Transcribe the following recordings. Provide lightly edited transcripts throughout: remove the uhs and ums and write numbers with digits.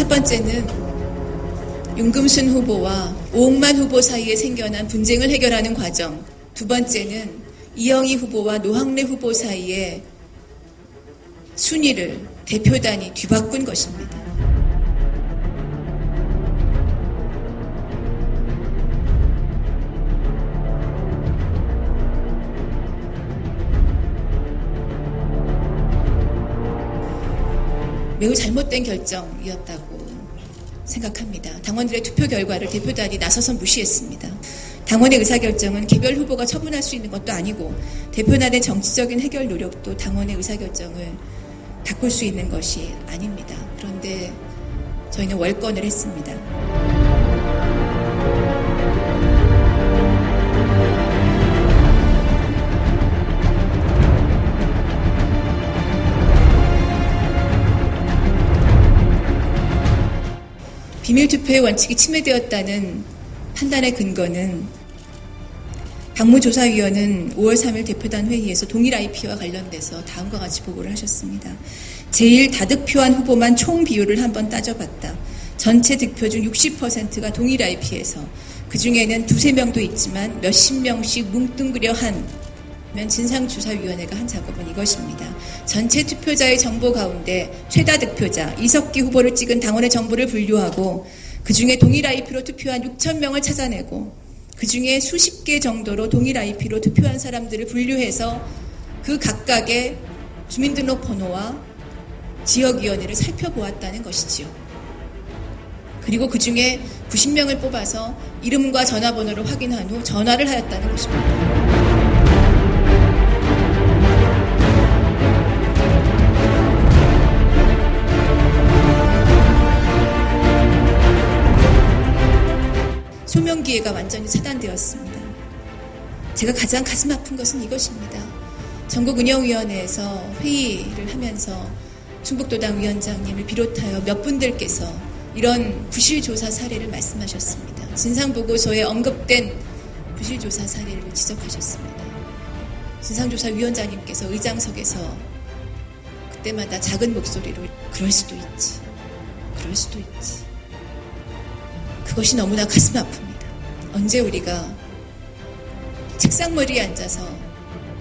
첫 번째는 윤금순 후보와 오홍만 후보 사이에 생겨난 분쟁을 해결하는 과정. 두 번째는 이영희 후보와 노학래 후보 사이에 순위를 대표단이 뒤바꾼 것입니다. 매우 잘못된 결정이었다고 생각합니다. 당원들의 투표 결과를 대표단이 나서서 무시했습니다. 당원의 의사결정은 개별 후보가 처분할 수 있는 것도 아니고 대표단의 정치적인 해결 노력도 당원의 의사결정을 바꿀 수 있는 것이 아닙니다. 그런데 저희는 월권을 했습니다. 비밀투표의 원칙이 침해되었다는 판단의 근거는 박무조사위원은 5월 3일 대표단 회의에서 동일 IP와 관련돼서 다음과 같이 보고를 하셨습니다. 제1다득표한 후보만 총 비율을 한번 따져봤다. 전체 득표 중 60%가 동일 IP에서 그중에는 두세 명도 있지만 몇십 명씩 뭉뚱그려 한 진상조사위원회가 한 작업은 이것입니다. 전체 투표자의 정보 가운데 최다 득표자 이석기 후보를 찍은 당원의 정보를 분류하고 그중에 동일 IP로 투표한 6,000명을 찾아내고 그중에 수십 개 정도로 동일 IP로 투표한 사람들을 분류해서 그 각각의 주민등록번호와 지역위원회를 살펴보았다는 것이지요. 그리고 그중에 90명을 뽑아서 이름과 전화번호를 확인한 후 전화를 하였다는 것입니다. 소명기회가 완전히 차단되었습니다. 제가 가장 가슴 아픈 것은 이것입니다. 전국운영위원회에서 회의를 하면서 충북도당 위원장님을 비롯하여 몇 분들께서 이런 부실조사 사례를 말씀하셨습니다. 진상보고서에 언급된 부실조사 사례를 지적하셨습니다. 진상조사위원장님께서 의장석에서 그때마다 작은 목소리로 그럴 수도 있지. 그것이 너무나 가슴 아픕니다. 언제 우리가 책상머리에 앉아서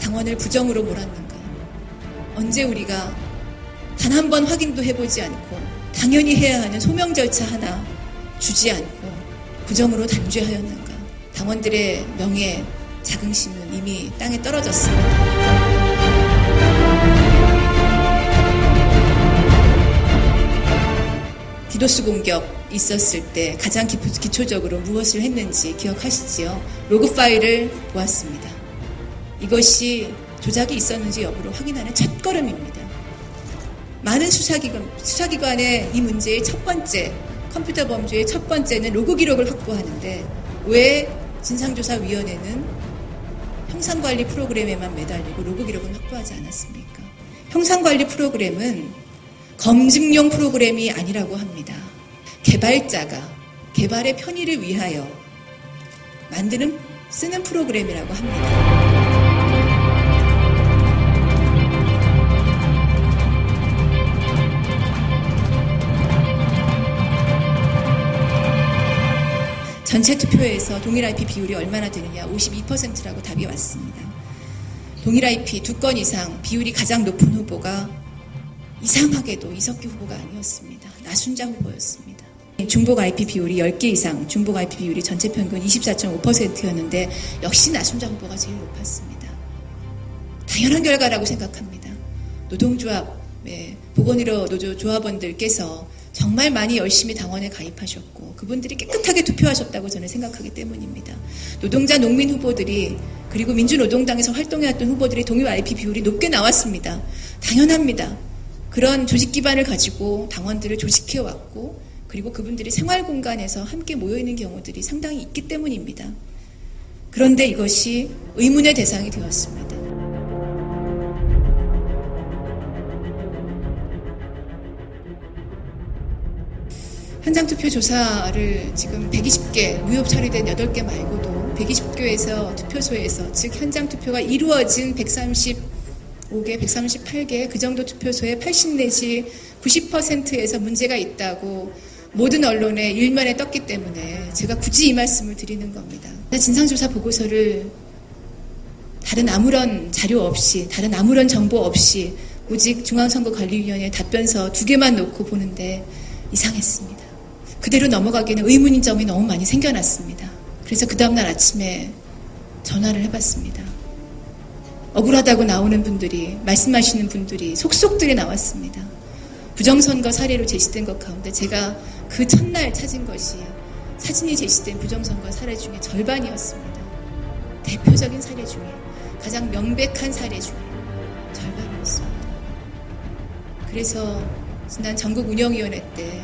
당원을 부정으로 몰았는가? 언제 우리가 단 한 번 확인도 해보지 않고 당연히 해야 하는 소명 절차 하나 주지 않고 부정으로 단죄하였는가? 당원들의 명예, 자긍심은 이미 땅에 떨어졌습니다. 디도스 공격 있었을 때 가장 기초적으로 무엇을 했는지 기억하시지요? 로그 파일을 보았습니다. 이것이 조작이 있었는지 여부를 확인하는 첫걸음입니다. 많은 수사기관의 이 문제의 첫 번째, 컴퓨터 범죄의 첫 번째는 로그 기록을 확보하는데 왜 진상조사위원회는 형상관리 프로그램에만 매달리고 로그 기록은 확보하지 않았습니까? 형상관리 프로그램은 검증용 프로그램이 아니라고 합니다. 개발자가 개발의 편의를 위하여 쓰는 프로그램이라고 합니다. 전체 투표에서 동일 IP 비율이 얼마나 되느냐? 52%라고 답이 왔습니다. 동일 IP 2건 이상 비율이 가장 높은 후보가 이상하게도 이석기 후보가 아니었습니다. 나순자 후보였습니다. 중복 IP 비율이 10개 이상, 중복 IP 비율이 전체 평균 24.5%였는데 역시 나순자 후보가 제일 높았습니다. 당연한 결과라고 생각합니다. 노동조합, 보건의료 노조 조합원들께서 정말 많이 열심히 당원에 가입하셨고 그분들이 깨끗하게 투표하셨다고 저는 생각하기 때문입니다. 노동자 농민 후보들이 그리고 민주노동당에서 활동해왔던 후보들이 동일 IP 비율이 높게 나왔습니다. 당연합니다. 그런 조직 기반을 가지고 당원들을 조직해왔고 그리고 그분들이 생활공간에서 함께 모여있는 경우들이 상당히 있기 때문입니다. 그런데 이것이 의문의 대상이 되었습니다. 현장투표 조사를 지금 120개, 무효 처리된 8개 말고도 120개에서 투표소에서 즉 현장투표가 이루어진 135개, 138개 그 정도 투표소에 80 내지 90%에서 문제가 있다고 모든 언론에 일면에 떴기 때문에 제가 굳이 이 말씀을 드리는 겁니다. 진상조사 보고서를 다른 아무런 자료 없이, 다른 아무런 정보 없이 오직 중앙선거관리위원회 답변서 2개만 놓고 보는데 이상했습니다. 그대로 넘어가기에는 의문인 점이 너무 많이 생겨났습니다. 그래서 그 다음날 아침에 전화를 해봤습니다. 억울하다고 나오는 분들이, 말씀하시는 분들이 속속들이 나왔습니다. 부정선거 사례로 제시된 것 가운데 제가 그 첫날 찾은 것이 사진이 제시된 부정선거 사례 중에 절반이었습니다. 대표적인 사례 중에, 가장 명백한 사례 중에 절반이었습니다. 그래서 지난 전국운영위원회 때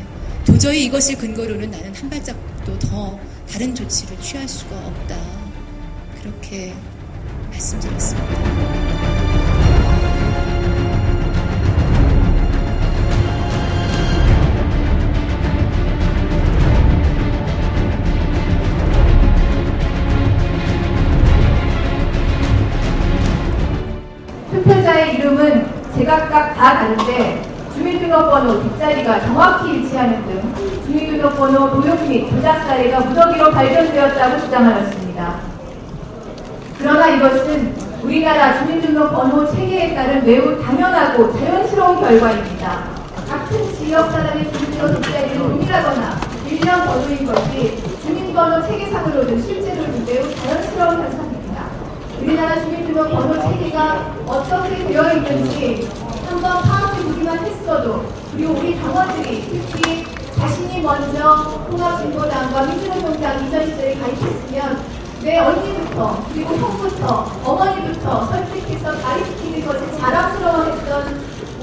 도저히 이것을 근거로는 나는 한 발짝도 더 다른 조치를 취할 수가 없다. 그렇게 말씀드렸습니다. 투표자의 이름은 제각각 다 다른데 주민등록번호 뒷자리가 정확히 일치하는 등 주민등록번호 도용 및 조작 사례가 무더기로 발견되었다고 주장하였습니다. 그러나 이것은 우리나라 주민등록번호 체계에 따른 매우 당연하고 자연스러운 결과입니다. 같은 지역 사람의 주민번호 뒷자리는 동일하거나 일련 번호인 것이 주민번호 체계상으로는 실제로는 매우 자연스러운 현상입니다. 우리나라 주민등록번호 체계가 어떻게 되어 있는지 한번 파악해보기만 했어도, 그리고 우리 당원들이 특히 자신이 먼저 통합진보당과 민주노동당 이전 시절에 가입했으면 내 언니부터, 그리고 형부터, 어머니부터 설득해서 가입시키는 것을 자랑스러워했던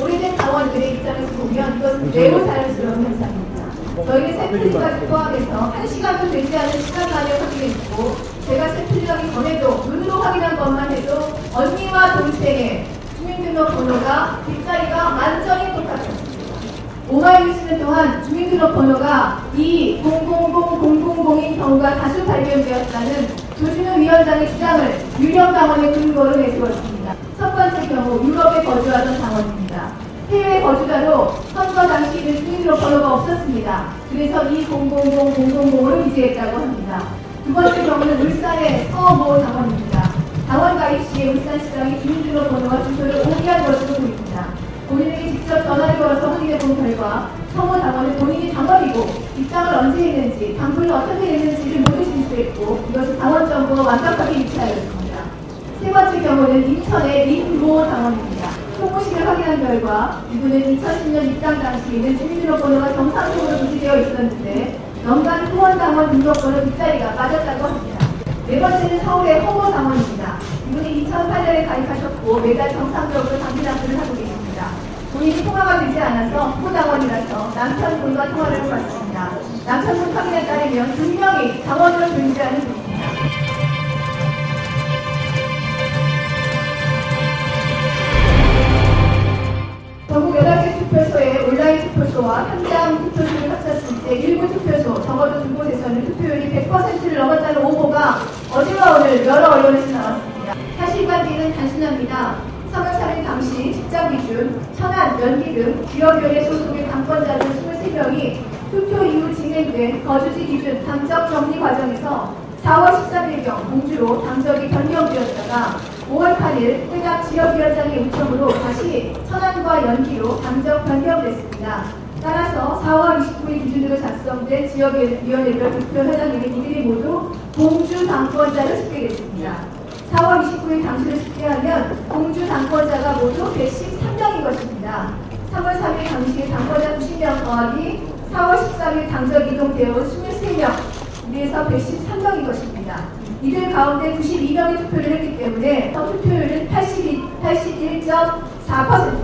오래된 당원들의 입장에서 보면 이것은 매우 자연스러운 현상입니다. 저희는 샘플링까지 포함해서 1시간도 되지 않은 시간 만에 확인했고, 제가 샘플링하기 전에도 눈으로 확인한 것만 해도 언니와 동생의 주민등록번호가 뒷자리가 완전히 똑같았습니다. 오마이뉴스는 또한 주민등록번호가 2000000인 경우가 다수 발견되었다는 조준호 위원장의 주장을 유력 당원의 근거로 내세웠습니다. 첫 번째 경우 유럽에 거주하던 당원입니다. 해외 거주자로 선거 당시에는 주민등록번호가 없었습니다. 그래서 2000000으로 기재했다고 합니다. 두 번째 경우는 울산의 서모 당원입니다. 당원 가입 시에 울산시장이 주민등록번호와 주소를 오기한 것으로 보입니다. 본인에게 직접 전화를 걸어서 확인해 본 결과 서모 당원은 본인이 당원이고 입장을 언제 했는지, 당분을 어떻게 했는지를 모두 진술했고, 이것은 당원 정보가 완벽하게 일치하였습니다. 세 번째 경우는 인천의 민모 당원입니다. 송무식을 확인한 결과 이분은 2010년 입당 당시에는 주민등록번호가 정상적으로 기재되어 있었는데 연간 후원당원 등록번호 뒷자리가 맞았다고 합니다. 네 번째는 서울의 허모 당원입니다. 이분이 2008년에 가입하셨고 매달 정상적으로 장기납부를 하고 계십니다. 본인이 통화가 되지 않아서 후보당원이라서 남편분과 통화를 해봤습니다. 남편분 확인에 따르면 분명히 당원으로 존재하는 분입니다. 전국 8개 투표소의 온라인 투표소와 현장 투표소를 합쳤을 때 일부 투표소, 적어도 두 곳에서는 투표율이 100%를 넘었다는 오보가 어제와 오늘 여러 언론에서 나왔습니다. 사실관계는 단순합니다. 3월 3일 당시 직장 기준, 천안, 연기 등 지역위원회 소속의 당권자들 23명이 투표 이후 진행된 거주지 기준 당적 정리 과정에서 4월 13일경 공주로 당적이 변경되었다가 5월 8일 해당 지역위원장의 요청으로 다시 천안과 연기로 당적 변경됐습니다. 따라서 4월 29일 기준으로 작성된 지역위원회별 투표 회장에게 이들이 모두 공주 당권자를 집계됐습니다. 4월 29일 당시를 집계하면 공주 당권자가 모두 113명인 것입니다. 3월 3일 당시에 당권자 90명 더하기 4월 13일 당적 이동되어 온 23명, 이래서 113명인 것입니다. 이들 가운데 92명이 투표를 했기 때문에 투표율은 81.4%,